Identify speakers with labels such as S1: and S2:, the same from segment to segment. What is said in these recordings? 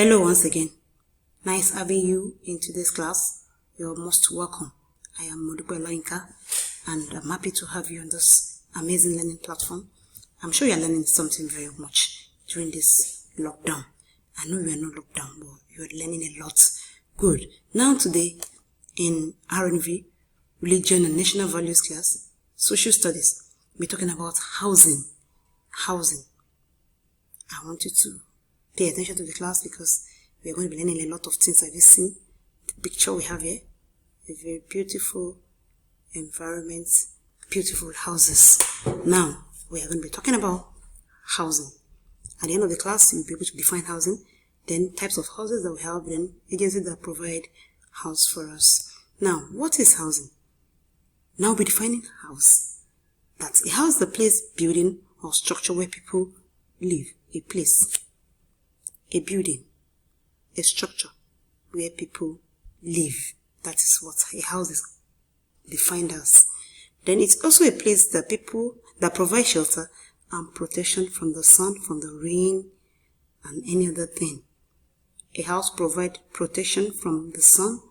S1: Hello once again. Nice having you in today's class. You're most welcome. I am Modupe Loinka and I'm happy to have you on this amazing learning platform. I'm sure you're learning something very much during this lockdown. I know you are not locked down, but you're learning a lot. Good. Now today in RNV, Religion and National Values class, Social Studies, we're talking about housing. Housing. I want you to pay attention to the class because we're going to be learning a lot of things. Have you seen the picture we have here? A very beautiful environment, beautiful houses. Now, we are going to be talking about housing. At the end of the class, you'll be able to define housing, then types of houses that we have, then agencies that provide house for us. Now, what is housing? Now we're defining house. That's a house, the place, building, or structure where people live. A place, a building, a structure where people live. That is what a house is defined as. Then it's also a place that people that provide shelter and protection from the sun, from the rain, and any other thing. A house provides protection from the sun,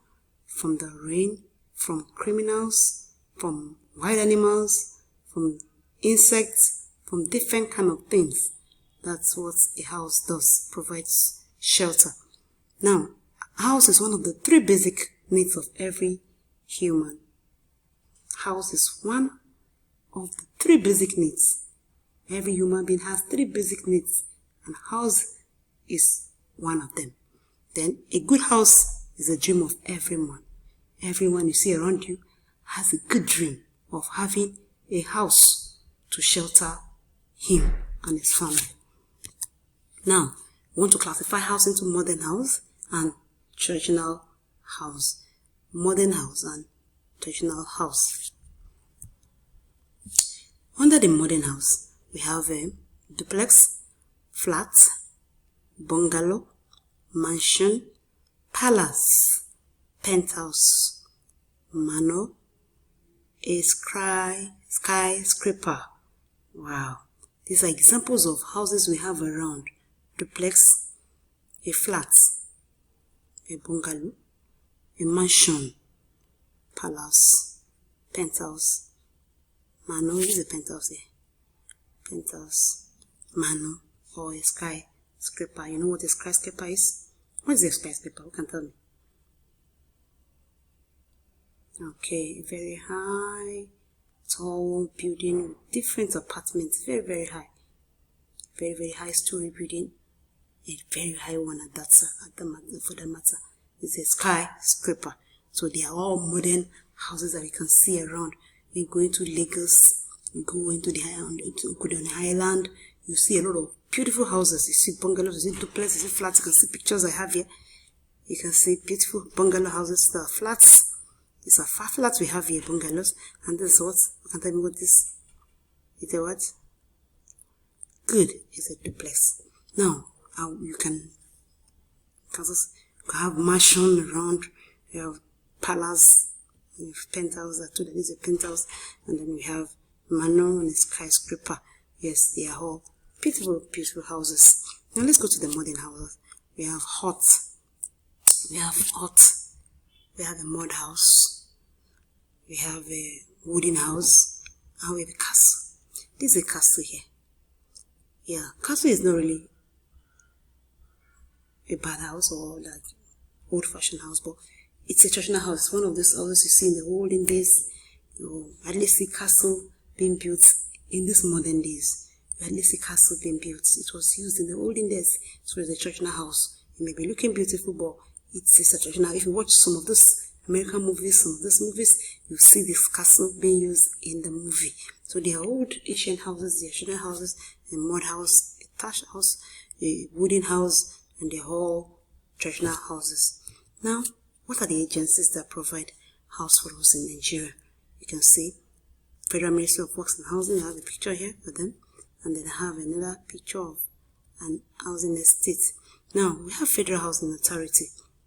S1: from the rain, from criminals, from wild animals, from insects, from different kind of things. That's what a house does, provides shelter. Now, a house is one of the three basic needs of every human. House is one of the three basic needs. Every human being has three basic needs, and house is one of them. Then, a good house is a dream of everyone. Everyone you see around you has a good dream of having a house to shelter him and his family. Now, we want to classify house into modern house and traditional house. Modern house and traditional house. Under the modern house, we have a duplex, flat, bungalow, mansion, palace, penthouse, manor, a skyscraper. Wow. These are examples of houses we have around. Duplex, a flat, a bungalow, a mansion, palace, penthouse, manor. Is a penthouse here? Penthouse, manor, or a skyscraper. You know what a skyscraper is? What is a skyscraper? Who can tell me? Okay, very high, tall building with different apartments. Very, very high. Very, very high story building. A very high one at that for that matter is a skyscraper. So they are all modern houses that we can see around. When you go into Lagos, you go into the island, you see a lot of beautiful houses. You see bungalows, you see duplex, you see flats. You can see pictures I have here. You can see beautiful bungalow houses that are flats. These are flats we have here, bungalows. And this is what? You can tell me what this is. A what? Good. It's a duplex. Now, you can have mansion around, you have palace, you have penthouse. I told you this is a penthouse, and then we have manor and a skyscraper. Yes, they are all beautiful, beautiful houses. Now let's go to the modern houses. We have hut, we have a mud house, we have a wooden house, and we have a castle. This is a castle here. Yeah, castle is not really a bad house or like old-fashioned house, but it's a traditional house. It's one of those houses you see in the olden days. You hardly see castle being built in these modern days. You hardly see castle being built. It was used in the olden days. So it's a traditional house. It may be looking beautiful, but it's a traditional. If you watch some of those American movies, some of those movies, you see this castle being used in the movie. So they are old ancient houses, they are traditional houses, a mud house, a thatched house, a wooden house, and they're all traditional houses. Now, what are the agencies that provide house for us in Nigeria? You can see Federal Ministry of Works and Housing. I have a picture here for them, and then I have another picture of an housing estate. Now, we have Federal Housing Authority.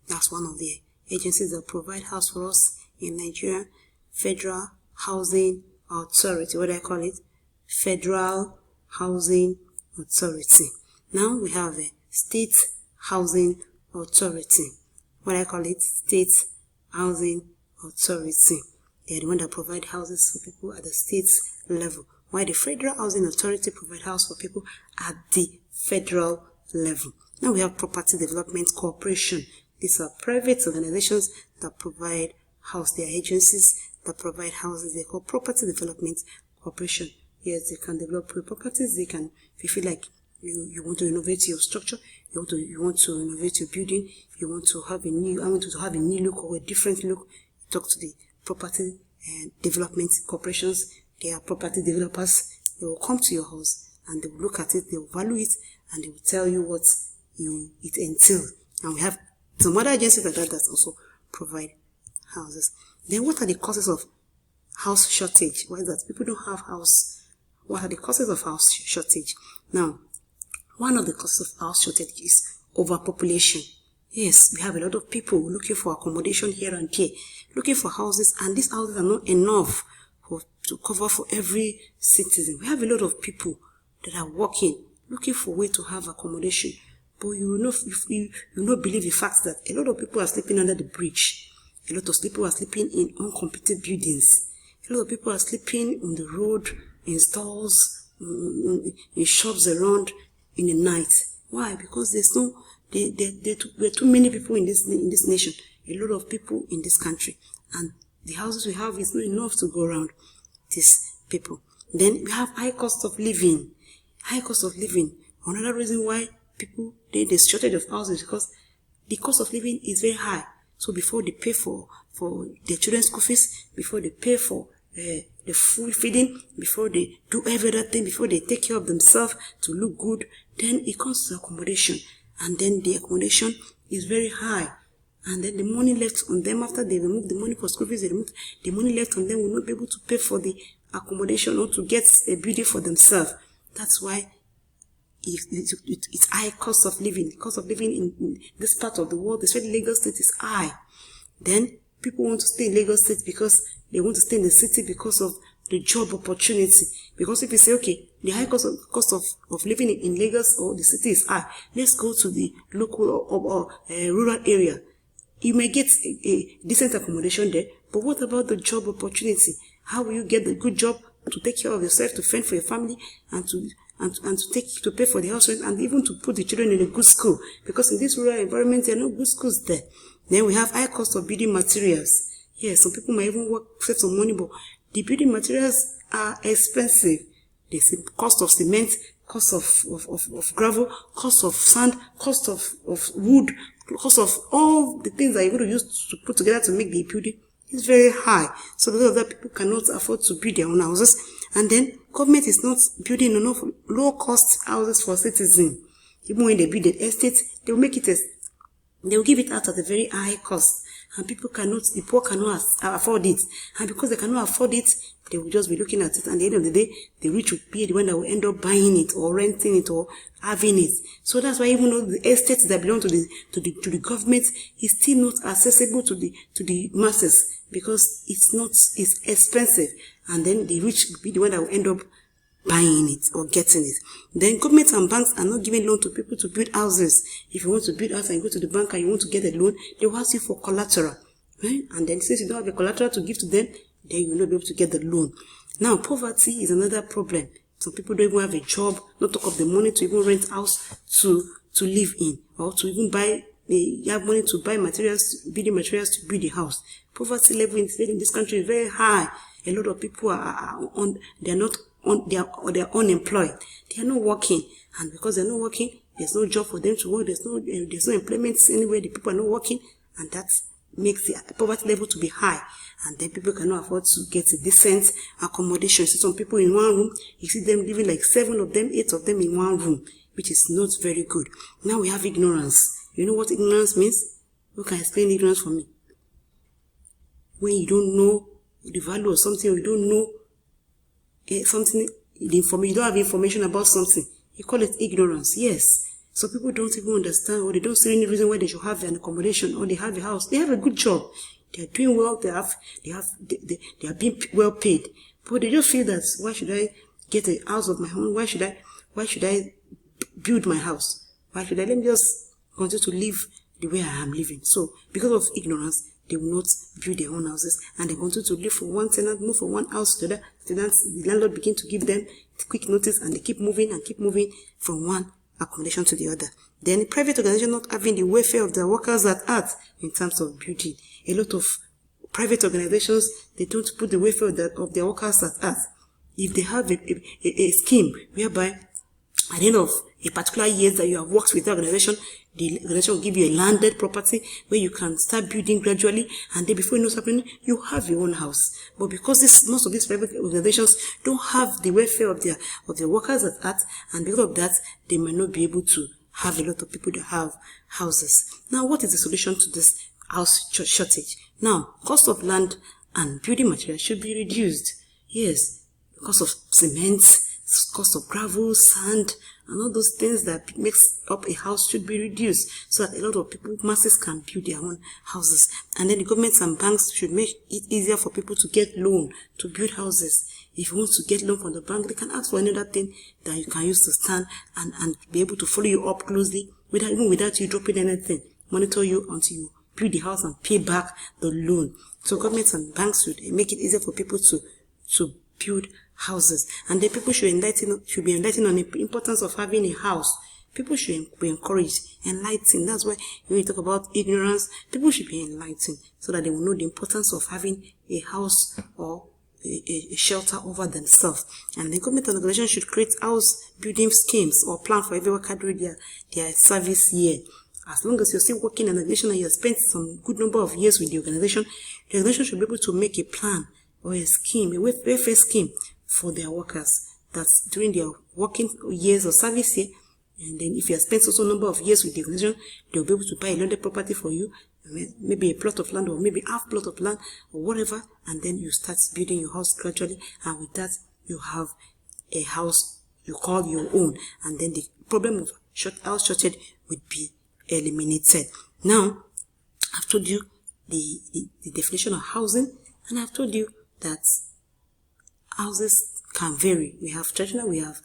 S1: That's one of the agencies that provide house for us in Nigeria. Federal Housing Authority. What do I call it? Federal Housing Authority. Now we have a State Housing Authority. What I call it? State Housing Authority. They are the one that provide houses for people at the state level, while the Federal Housing Authority provide house for people at the federal level. Now we have Property Development Corporation. These are private organizations that provide house. They are agencies that provide houses. They call Property Development Corporation. Yes, they can develop properties. They can, if you feel like you want to innovate your structure, you want to innovate your building, you want to have a new look or a different look, talk to the Property Development Corporations. They are property developers. They will come to your house and they will look at it, they will value it, and they will tell you what it entails. And we have some other agencies like that also provide houses. Then what are the causes of house shortage? Why is that? People don't have house. What are the causes of house shortage? Now, one of the causes of house shortage is overpopulation. Yes, we have a lot of people looking for accommodation here and there, looking for houses, and these houses are not enough to cover for every citizen. We have a lot of people that are working, looking for a way to have accommodation, but you will not believe the fact that a lot of people are sleeping under the bridge. A lot of people are sleeping in uncompleted buildings. A lot of people are sleeping on the road, in stalls, in shops around in the night. Why? Because there are too many people in this nation. A lot of people in this country, and the houses we have is not enough to go around these people. Then we have high cost of living. High cost of living. Another reason why people there's shortage of houses, because the cost of living is very high. So before they pay for their children's school fees, before they pay for the food feeding, before they do every other thing, before they take care of themselves to look good, then it comes to accommodation, and then the accommodation is very high, and then the money left on them after they remove the money for school fees, they remove the money left on them will not be able to pay for the accommodation or to get a building for themselves. That's why it's high cost of living. The cost of living in this part of the world, especially Lagos State, is high. Then people want to stay in Lagos State because they want to stay in the city because of the job opportunity. Because if you say, okay, the high cost of living in Lagos or the city is high, let's go to the local or rural area. You may get a decent accommodation there, but what about the job opportunity? How will you get the good job to take care of yourself, to fend for your family, and to pay for the house rent, and even to put the children in a good school? Because in this rural environment, there are no good schools there. Then we have high cost of building materials. Yes, some people might even save some money, but the building materials are expensive. There's cost of cement, cost of gravel, cost of sand, cost of wood, cost of all the things that you're going to use to put together to make the building is very high. So because of that, people cannot afford to build their own houses. And then government is not building enough low-cost houses for citizens. Even when they build an estate, they will make it they will give it out at a very high cost, and the poor cannot afford it. And because they cannot afford it, they will just be looking at it, and at the end of the day, the rich will be the one that will end up buying it or renting it or having it. So that's why even though the estates that belong to the government is still not accessible to the masses, because it's expensive, and then the rich will be the one that will end up buying it or getting it. Then government and banks are not giving loan to people to build houses. If you want to build a house and you go to the bank and you want to get a loan, they will ask you for collateral. Right? And then since you don't have a collateral to give to them, then you will not be able to get the loan. Now, poverty is another problem. Some people don't even have a job, not talk of the money to even rent house to live in, or to even buy. They have money to buy materials, building materials to build a house. Poverty level in this country is very high. A lot of people they are unemployed. They are not working, and because they are not working, there's no job for them to work. There's no employment anywhere. The people are not working, and that makes the poverty level to be high. And then people cannot afford to get a decent accommodation. See some people in one room, you see them living like 7 of them, 8 of them in one room, which is not very good. Now we have ignorance. You know what ignorance means? Who can explain ignorance for me? When you don't know the value of something, or you don't know something, you don't have information about something, you call it ignorance. Yes. So people don't even understand, or they don't see any reason why they should have an accommodation, or they have a house. They have a good job. They are doing well. They are being well paid. But they just feel that, why should I get a house of my own? Why should I build my house? Why should I let me just continue to live the way I am living. So because of ignorance, they will not build their own houses, and they continue to live from one tenant, move from one house to the other. Tenants, the landlord begin to give them quick notice, and they keep moving from one accommodation to the other. Then private organization not having the welfare of their workers at heart in terms of building. A lot of private organizations, they don't put the welfare of their workers at heart. If they have a scheme whereby at the end of a particular year that you have worked with the organization will give you a landed property where you can start building gradually, and then before you know what's happening, you have your own house. But because most of these private organizations don't have the welfare of their workers at heart, and because of that, they might not be able to have a lot of people that have houses. Now, what is the solution to this house shortage? Now, cost of land and building materials should be reduced. Yes, the cost of cement, cost of gravel, sand, and all those things that makes up a house should be reduced so that a lot of people, masses, can build their own houses. And then the governments and banks should make it easier for people to get loan to build houses. If you want to get loan from the bank, they can ask for another thing that you can use to stand and be able to follow you up closely even without you dropping anything, monitor you until you build the house and pay back the loan. So governments and banks should make it easier for people to build houses. And then people should be enlightened on the importance of having a house. People should be encouraged, enlightened. That's why when we talk about ignorance, people should be enlightened so that they will know the importance of having a house or a shelter over themselves. And the government and organization should create house building schemes or plan for every worker during their service year. As long as you're still working in an organization and you have spent some good number of years with the organization should be able to make a plan or a scheme, a welfare scheme for their workers. That's during their working years or service year. And then if you have spent also number of years with the organization, they'll be able to buy a landed property for you, maybe a plot of land or maybe half plot of land or whatever, and then you start building your house gradually, and with that you have a house you call your own, and then the problem of house shortage would be eliminated. Now, I've told you the definition of housing, and I've told you that houses can vary. We have traditional, we have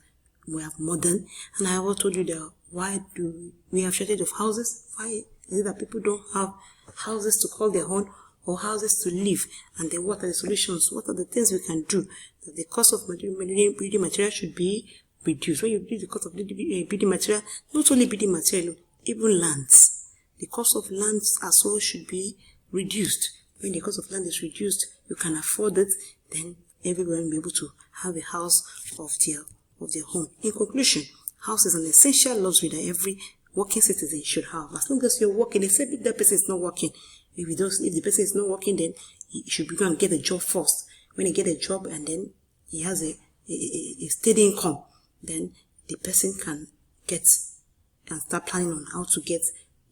S1: modern, and I also told you that why do we have shortage of houses? Why is it that people don't have houses to call their own or houses to live? And then what are the solutions? What are the things we can do? That the cost of building material should be reduced. When you reduce the cost of building material, not only building material, even lands. The cost of lands as well should be reduced. When the cost of land is reduced, you can afford it, then everyone will be able to have a house of their home. In conclusion, house is an essential luxury that every working citizen should have. As long as you're working, except if that person is not working. If the person is not working, then he should be going to get a job first. When he get a job and then he has a steady income, then the person can get and start planning on how to get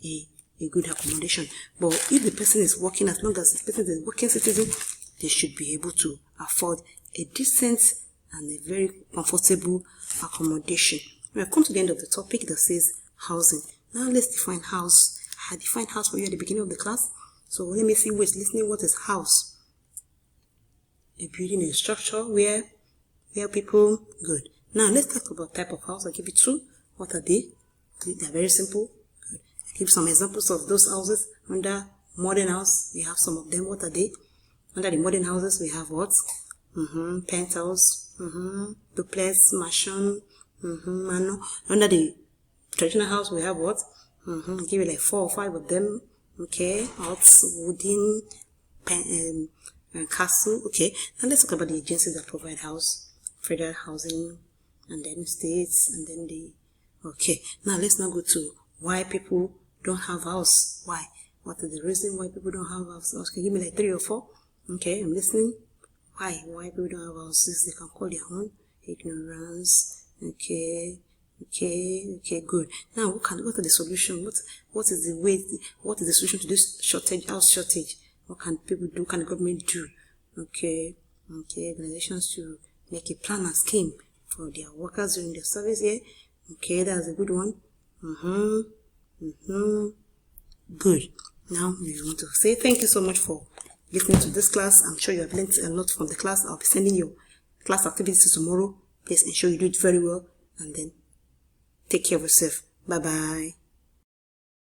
S1: a good accommodation. But if the person is working, as long as the person is a working citizen, they should be able to afford a decent and a very comfortable accommodation. We have come to the end of the topic that says housing. Now let's define house. I defined house for you at the beginning of the class. So let me see who is listening. What is house? A building, a structure where people. Good. Now let's talk about type of house. I'll give you two. What are they? They are very simple. Good. I'll give some examples of those houses. Under modern house, we have some of them. What are they? Under the modern houses, we have what? Penthouse, duplex, mansion, manor. Under the traditional house, we have what? Give you like 4 or 5 of them. Okay, huts, wooden, castle. Okay, now let's talk about the agencies that provide house, federal housing, and then states, and then okay, now let's now go to why people don't have house. Why? What is the reason why people don't have house? Okay, give me like 3 or 4. Okay, I'm listening. Why people don't have houses? They can call their own. Ignorance. Okay, good. Now, what are the solution? What is the way? What is the solution to this house shortage? What can people do? What can the government do? Okay, organizations to make a plan and scheme for their workers during their service here. Okay, that's a good one. Good. Now we want to say thank you so much for listening to this class. I'm sure you have learned a lot from the class. I'll be sending you class activities tomorrow. Please ensure you do it very well, and then take care of yourself. Bye bye.